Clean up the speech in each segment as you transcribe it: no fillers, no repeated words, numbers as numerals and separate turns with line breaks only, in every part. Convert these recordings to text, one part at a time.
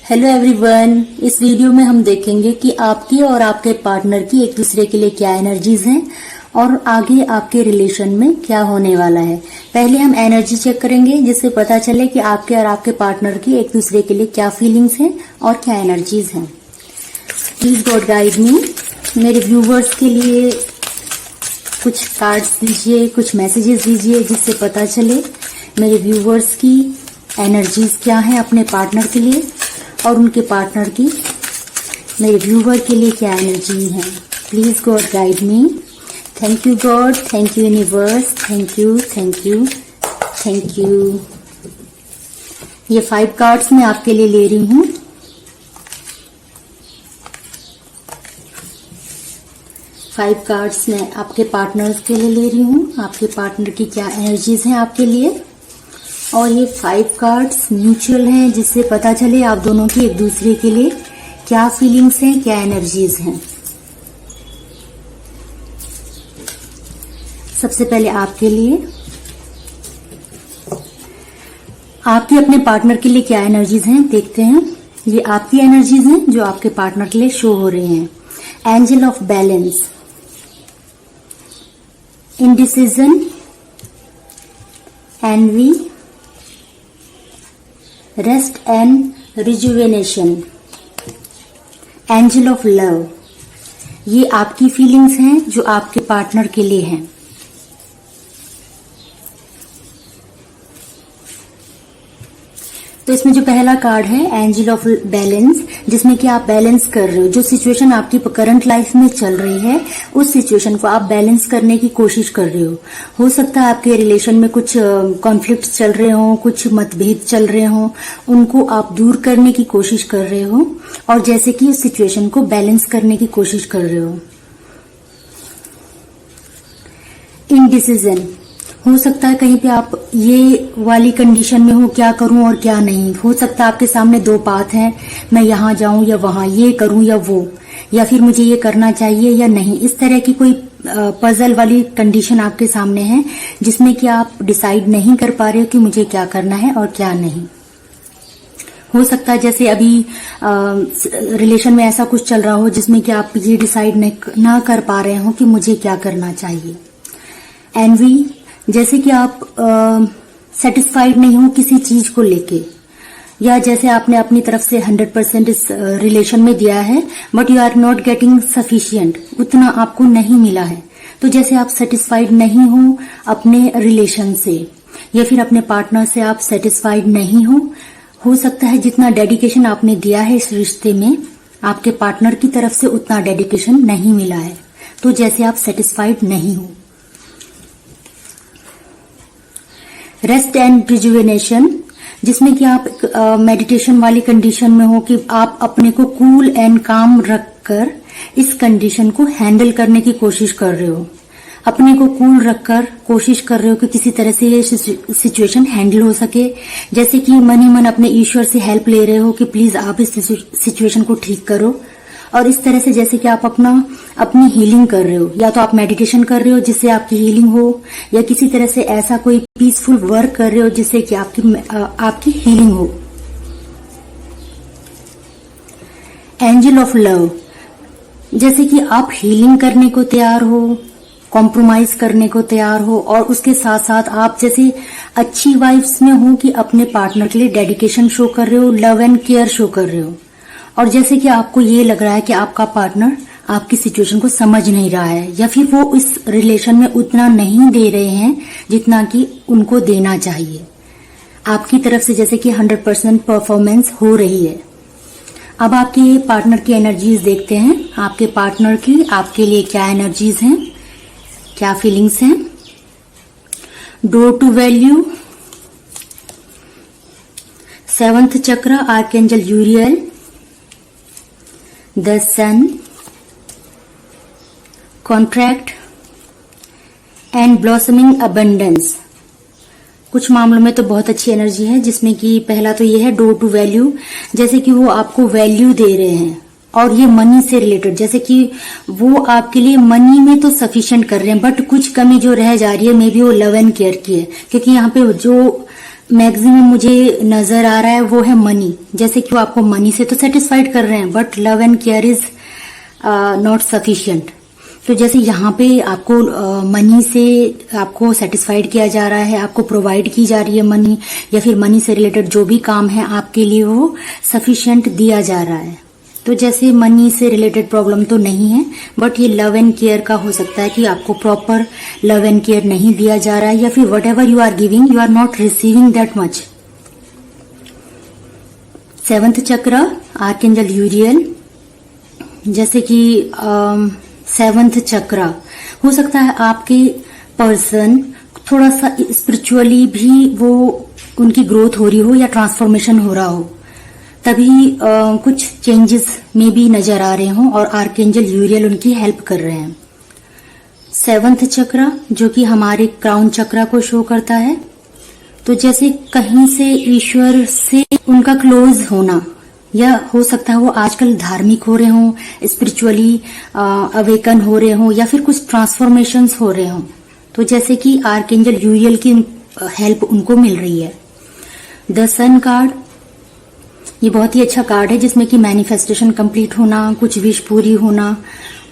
Hello everyone, इस video में हम देखेंगे कि आपकी और आपके पार्टनर की एक दूसरे के लिए क्या एनर्जीज हैं और आगे आपके रिलेशन में क्या होने वाला है। पहले हम एनर्जी चेक करेंगे जिससे पता चले कि आपके और आपके पार्टनर की एक दूसरे के लिए क्या फीलिंग्स हैं और क्या एनर्जीज हैं। Please God guide me. मेरे व्यूवर्स के लिए कुछ कार्ड्स दीजिए, कुछ मैसेजेस दीजिए जिससे पता चले मेरे व्यूवर्स की एनर्जीज क्या है अपने पार्टनर के लिए और उनके पार्टनर की मेरे व्यूवर के लिए क्या एनर्जी है। Please God guide me. Thank you God, thank you universe, thank you, thank you, thank you. ये 5 कार्ड्स मैं आपके लिए ले रही हूं। फाइव कार्ड्स मैं आपके पार्टनर्स के लिए ले रही हूँ। आपके पार्टनर की क्या एनर्जीज हैं आपके लिए, और ये 5 कार्ड्स म्यूचुअल हैं जिससे पता चले आप दोनों की एक दूसरे के लिए क्या फीलिंग्स हैं, क्या एनर्जीज हैं। सबसे पहले आपके लिए, आपके अपने पार्टनर के लिए क्या एनर्जीज हैं देखते हैं। ये आपकी एनर्जीज हैं जो आपके पार्टनर के लिए शो हो रहे हैं। Angel of balance, indecision, envy, rest and rejuvenation, angel of love. ये आपकी फीलिंग्स हैं जो आपके पार्टनर के लिए हैं। तो इसमें जो पहला कार्ड है एंजल ऑफ बैलेंस, जिसमें कि आप बैलेंस कर रहे हो। जो सिचुएशन आपकी करंट लाइफ में चल रही है उस सिचुएशन को आप बैलेंस करने की कोशिश कर रहे हो सकता है आपके रिलेशन में कुछ कॉन्फ्लिक्ट चल रहे हो, कुछ मतभेद चल रहे हो, उनको आप दूर करने की कोशिश कर रहे हो और जैसे कि उस सिचुएशन को बैलेंस करने की कोशिश कर रहे हो। इनडिसीजन, हो सकता है कहीं पे आप ये वाली कंडीशन में हो, क्या करूं और क्या नहीं। हो सकता है आपके सामने 2 पाथ हैं, मैं यहां जाऊं या वहां, ये करूं या वो, या फिर मुझे ये करना चाहिए या नहीं। इस तरह की कोई पजल वाली कंडीशन आपके सामने है जिसमें कि आप डिसाइड नहीं कर पा रहे हो कि मुझे क्या करना है और क्या नहीं। हो सकता है जैसे अभी रिलेशन में ऐसा कुछ चल रहा हो जिसमें कि आप ये डिसाइड ना कर पा रहे हो कि मुझे क्या करना चाहिए। एनवी, जैसे कि आप सेटिस्फाइड नहीं हो किसी चीज को लेके, या जैसे आपने अपनी तरफ से 100% इस रिलेशन में दिया है but you are not getting sufficient, उतना आपको नहीं मिला है। तो जैसे आप सेटिस्फाइड नहीं हो अपने रिलेशन से या फिर अपने पार्टनर से आप सेटिस्फाइड नहीं हो सकता है जितना डेडिकेशन आपने दिया है इस रिश्ते में आपके पार्टनर की तरफ से उतना डेडिकेशन नहीं मिला है, तो जैसे आप सेटिस्फाइड नहीं हो। रेस्ट एंड रिजुवेनेशन, जिसमें कि आप मेडिटेशन वाली कंडीशन में हो कि आप अपने को कूल एंड काम रखकर इस कंडीशन को हैंडल करने की कोशिश कर रहे हो। अपने को कूल रखकर कोशिश कर रहे हो कि किसी तरह से ये सिचुएशन हैंडल हो सके। जैसे कि मन ही मन अपने ईश्वर से हेल्प ले रहे हो कि प्लीज आप इस सिचुएशन को ठीक करो। और इस तरह से जैसे कि आप अपनी हीलिंग कर रहे हो, या तो आप मेडिटेशन कर रहे हो जिससे आपकी हीलिंग हो, या किसी तरह से ऐसा कोई पीसफुल वर्क कर रहे हो जिससे कि आपकी हीलिंग हो। एंजल ऑफ लव, जैसे कि आप हीलिंग करने को तैयार हो, कॉम्प्रोमाइज करने को तैयार हो, और उसके साथ साथ आप जैसे अच्छी वाइब्स में हो कि अपने पार्टनर के लिए डेडिकेशन शो कर रहे हो, लव एंड केयर शो कर रहे हो। और जैसे कि आपको ये लग रहा है कि आपका पार्टनर आपकी सिचुएशन को समझ नहीं रहा है, या फिर वो इस रिलेशन में उतना नहीं दे रहे हैं जितना कि उनको देना चाहिए। आपकी तरफ से जैसे कि 100% परफॉर्मेंस हो रही है। अब आपके पार्टनर की एनर्जीज देखते हैं। आपके पार्टनर की आपके लिए क्या एनर्जीज हैं, क्या फीलिंग्स हैं। Door to value, 7th chakra, archangel Uriel, the sun, contract and blossoming abundance. कुछ मामलों में तो बहुत अच्छी एनर्जी है, जिसमें कि पहला तो ये है डोर टू वैल्यू, जैसे कि वो आपको वैल्यू दे रहे हैं और ये मनी से रिलेटेड, जैसे कि वो आपके लिए मनी में तो सफिशिएंट कर रहे हैं बट कुछ कमी जो रह जा रही है मे बी वो लव एंड केयर की है, क्योंकि यहाँ पे जो मैक्सिमम मुझे नजर आ रहा है वो है मनी। जैसे कि वो आपको मनी से तो सेटिस्फाइड कर रहे हैं, but love and care is not sufficient. तो जैसे यहाँ पे आपको मनी से आपको सेटिस्फाइड किया जा रहा है, आपको प्रोवाइड की जा रही है मनी, या फिर मनी से रिलेटेड जो भी काम है आपके लिए वो सफिशिएंट दिया जा रहा है। तो जैसे मनी से रिलेटेड प्रॉब्लम तो नहीं है, बट ये लव एंड केयर का हो सकता है कि आपको प्रॉपर लव एंड केयर नहीं दिया जा रहा है, या फिर whatever you are giving you are not receiving that much. 7th chakra archangel यूरियल। जैसे कि 7th चक्र हो सकता है आपके पर्सन थोड़ा सा स्पिरिचुअली भी वो उनकी ग्रोथ हो रही हो या ट्रांसफॉर्मेशन हो रहा हो, तभी कुछ चेंजेस में भी नजर आ रहे हों और आर्कएंजल यूरियल उनकी हेल्प कर रहे हैं। 7th चक्र जो कि हमारे क्राउन चक्र को शो करता है। तो जैसे कहीं से ईश्वर से उनका क्लोज होना, या हो सकता है वो आजकल धार्मिक हो रहे हों, स्पिरिचुअली अवेकन हो रहे हों, या फिर कुछ ट्रांसफॉर्मेशंस हो रहे हों। तो जैसे कि आर्कएंजल यूरियल की हेल्प उनको मिल रही है। द सन कार्ड, ये बहुत ही अच्छा कार्ड है जिसमें कि मैनिफेस्टेशन कंप्लीट होना, कुछ विश पूरी होना,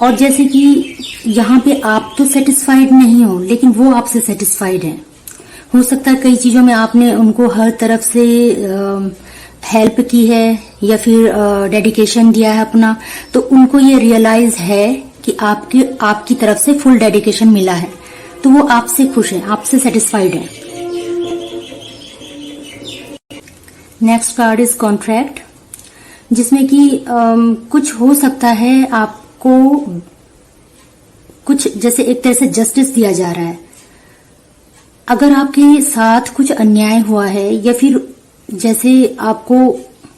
और जैसे कि यहाँ पे आप तो सेटिस्फाइड नहीं हो लेकिन वो आपसे सेटिस्फाइड है। हो सकता है कई चीजों में आपने उनको हर तरफ से हेल्प की है या फिर डेडिकेशन दिया है अपना, तो उनको ये रियलाइज है कि आपकी तरफ से फुल डेडिकेशन मिला है, तो वो आपसे खुश है, आपसे सेटिस्फाइड है। नेक्स्ट कार्ड इज कॉन्ट्रैक्ट, जिसमें कि कुछ हो सकता है आपको कुछ जैसे एक तरह से जस्टिस दिया जा रहा है। अगर आपके साथ कुछ अन्याय हुआ है, या फिर जैसे आपको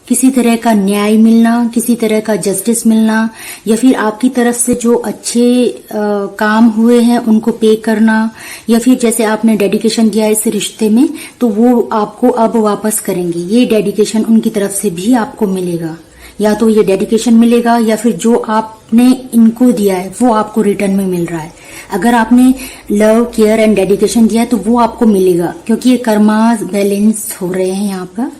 किसी तरह का न्याय मिलना, किसी तरह का जस्टिस मिलना, या फिर आपकी तरफ से जो अच्छे काम हुए हैं उनको पे करना, या फिर जैसे आपने डेडिकेशन दिया इस रिश्ते में तो वो आपको अब वापस करेंगे। ये डेडिकेशन उनकी तरफ से भी आपको मिलेगा, या तो ये डेडिकेशन मिलेगा या फिर जो आपने इनको दिया है वो आपको रिटर्न में मिल रहा है। अगर आपने लव केयर एंड डेडिकेशन दिया है तो वो आपको मिलेगा, क्योंकि ये कर्मास बैलेंस हो रहे हैं यहाँ पर।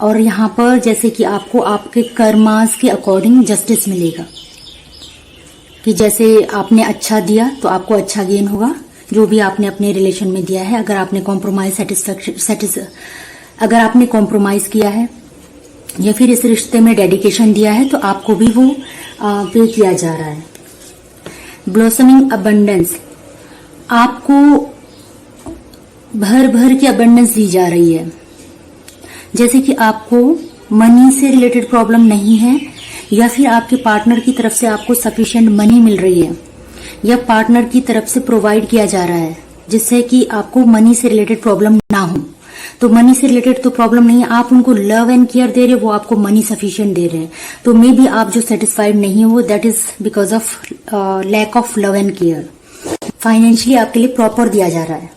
और यहाँ पर जैसे कि आपको आपके कर्मास के अकॉर्डिंग जस्टिस मिलेगा, कि जैसे आपने अच्छा दिया तो आपको अच्छा गेन होगा, जो भी आपने अपने रिलेशन में दिया है। अगर आपने अगर आपने कॉम्प्रोमाइज किया है या फिर इस रिश्ते में डेडिकेशन दिया है तो आपको भी वो पे किया जा रहा है। ब्लॉसमिंग अबंडेंस, आपको भर भर की अबंडेंस दी जा रही है। जैसे कि आपको मनी से रिलेटेड प्रॉब्लम नहीं है, या फिर आपके पार्टनर की तरफ से आपको सफिशिएंट मनी मिल रही है, या पार्टनर की तरफ से प्रोवाइड किया जा रहा है, जिससे कि आपको मनी से रिलेटेड प्रॉब्लम ना हो। तो मनी से रिलेटेड तो प्रॉब्लम नहीं है, आप उनको लव एंड केयर दे रहे हो, वो आपको मनी सफिशिएंट दे रहे हैं। तो मे बी आप जो सेटिस्फाइड नहीं हो that is because of lack of love and care. Financially आपके लिए प्रॉपर दिया जा रहा है।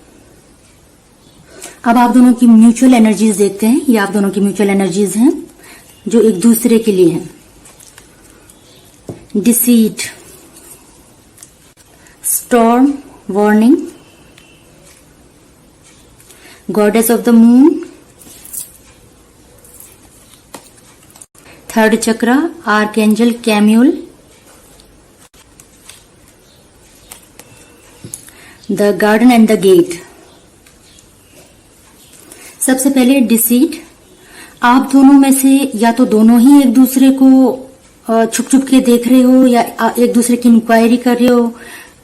अब आप दोनों की म्यूचुअल एनर्जीज देखते हैं। ये आप दोनों की म्यूचुअल एनर्जीज हैं जो एक दूसरे के लिए हैं। Deceit, storm, warning, goddess of the moon, 3rd chakra archangel Chamuel, the garden and the gate. सबसे पहले डिसीट, आप दोनों में से या तो दोनों ही एक दूसरे को छुप छुप के देख रहे हो, या एक दूसरे की इंक्वायरी कर रहे हो,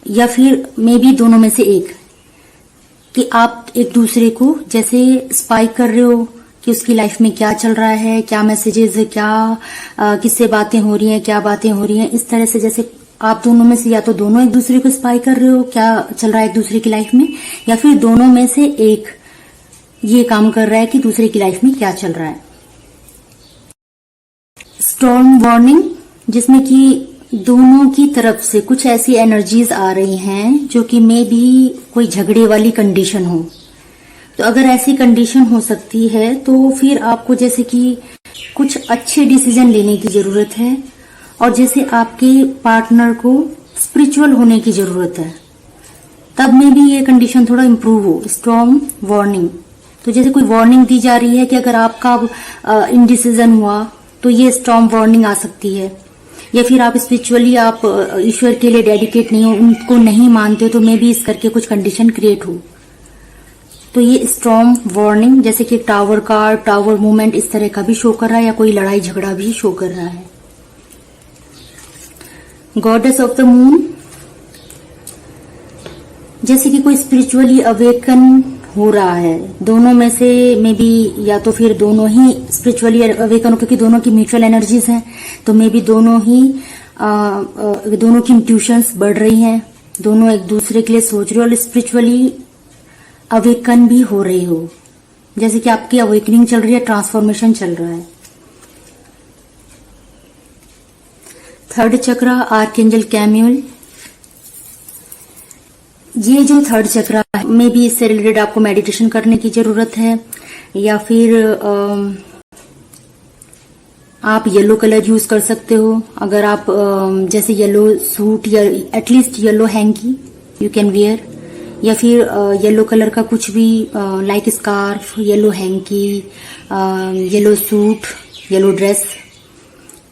या फिर मे बी दोनों में से एक, कि आप एक दूसरे को जैसे स्पाई कर रहे हो कि उसकी लाइफ में क्या चल रहा है, क्या मैसेजेस, क्या किससे बातें हो रही हैं, क्या बातें हो रही हैं। इस तरह से जैसे आप दोनों में से या तो दोनों एक दूसरे को स्पाई कर रहे हो क्या चल रहा है एक दूसरे की लाइफ में, या फिर दोनों में से एक ये काम कर रहा है कि दूसरे की लाइफ में क्या चल रहा है। स्टॉर्म वार्निंग, जिसमें कि दोनों की तरफ से कुछ ऐसी एनर्जीज आ रही हैं जो कि मे बी कोई झगड़े वाली कंडीशन हो। तो अगर ऐसी कंडीशन हो सकती है तो फिर आपको जैसे कि कुछ अच्छे डिसीजन लेने की जरूरत है, और जैसे आपके पार्टनर को स्पिरिचुअल होने की जरूरत है, तब में भी ये कंडीशन थोड़ा इम्प्रूव हो। स्टॉर्म वार्निंग, तो जैसे कोई वार्निंग दी जा रही है कि अगर आपका इनडिसीजन हुआ तो ये स्टॉर्म वार्निंग आ सकती है, या फिर आप स्पिरिचुअली आप ईश्वर के लिए डेडिकेट नहीं हो, उनको नहीं मानते हो, तो मे भी इस करके कुछ कंडीशन क्रिएट हो। तो ये स्टॉर्म वार्निंग जैसे कि टावर कार्ड, टावर मूवमेंट इस तरह का भी शो कर रहा है, या कोई लड़ाई झगड़ा भी शो कर रहा है। गॉडेस ऑफ द मून, जैसे कि कोई स्पिरिचुअली अवेकन हो रहा है, दोनों में से मे बी या तो फिर दोनों ही स्पिरिचुअली अवेकन हो, क्योंकि दोनों की म्यूचुअल एनर्जीज हैं, तो मे बी दोनों की इंट्यूशंस बढ़ रही हैं, दोनों एक दूसरे के लिए सोच रहे हो और स्पिरिचुअली अवेकन भी हो रहे हो, जैसे कि आपकी अवेकनिंग चल रही है, ट्रांसफॉर्मेशन चल रहा है। थर्ड चक्र, आर्कएंजल कैम्यूल, ये जो थर्ड चक्र है मे बी इससे रिलेटेड आपको मेडिटेशन करने की जरूरत है, या फिर आप येलो कलर यूज कर सकते हो। अगर आप जैसे येलो सूट या at least yellow hanky you can wear, या फिर येलो कलर का कुछ भी like scarf, yellow hanky, yellow suit, yellow dress,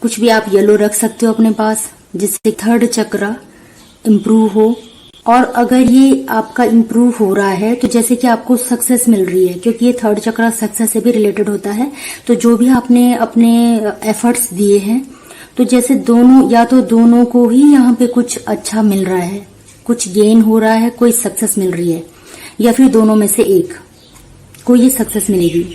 कुछ भी आप येलो रख सकते हो अपने पास, जिससे थर्ड चक्र इम्प्रूव हो। और अगर ये आपका इम्प्रूव हो रहा है तो जैसे कि आपको सक्सेस मिल रही है, क्योंकि ये थर्ड चक्र सक्सेस से भी रिलेटेड होता है, तो जो भी आपने अपने एफर्ट्स दिए हैं, तो जैसे दोनों या तो दोनों को ही यहाँ पे कुछ अच्छा मिल रहा है, कुछ गेन हो रहा है, कोई सक्सेस मिल रही है, या फिर दोनों में से एक को ये सक्सेस मिलेगी।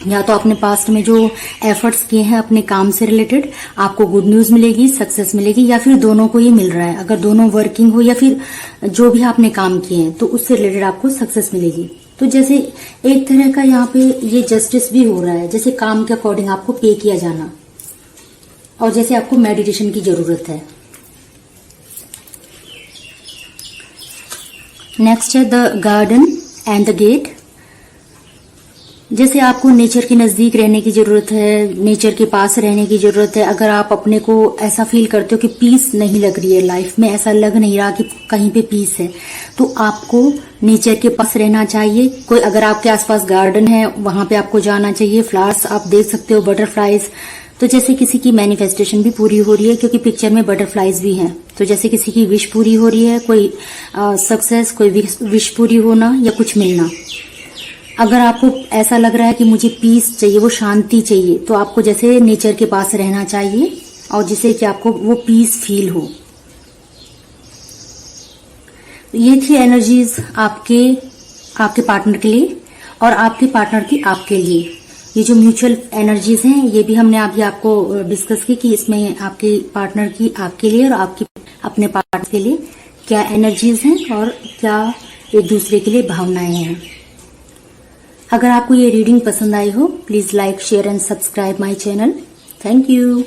या तो अपने पास्ट में जो एफर्ट्स किए हैं अपने काम से रिलेटेड आपको गुड न्यूज मिलेगी, सक्सेस मिलेगी, या फिर दोनों को ये मिल रहा है। अगर दोनों वर्किंग हो या फिर जो भी आपने काम किए हैं तो उससे रिलेटेड आपको सक्सेस मिलेगी। तो जैसे एक तरह का यहाँ पे ये जस्टिस भी हो रहा है, जैसे काम के अकॉर्डिंग आपको पे किया जाना, और जैसे आपको मेडिटेशन की जरूरत है। नेक्स्ट है the garden and the gate, जैसे आपको नेचर के नजदीक रहने की जरूरत है, नेचर के पास रहने की जरूरत है। अगर आप अपने को ऐसा फील करते हो कि पीस नहीं लग रही है लाइफ में, ऐसा लग नहीं रहा कि कहीं पे पीस है, तो आपको नेचर के पास रहना चाहिए। कोई अगर आपके आसपास गार्डन है वहां पे आपको जाना चाहिए, फ्लावर्स आप देख सकते हो, बटरफ्लाईज, तो जैसे किसी की मैनिफेस्टेशन भी पूरी हो रही है, क्योंकि पिक्चर में बटरफ्लाईज भी हैं, तो जैसे किसी की विश पूरी हो रही है, कोई सक्सेस, कोई विश पूरी होना या कुछ मिलना। अगर आपको ऐसा लग रहा है कि मुझे पीस चाहिए, वो शांति चाहिए, तो आपको जैसे नेचर के पास रहना चाहिए, और जिससे कि आपको वो पीस फील हो। ये थी एनर्जीज आपके पार्टनर के लिए और आपके पार्टनर की आपके लिए। ये जो म्यूचुअल एनर्जीज हैं ये भी हमने अभी आपको डिस्कस की कि इसमें आपके पार्टनर की आपके लिए और आपकी अपने पार्टनर के लिए क्या एनर्जीज हैं और क्या एक दूसरे के लिए भावनाएं हैं। अगर आपको ये रीडिंग पसंद आई हो, please like, share and subscribe my channel. Thank you.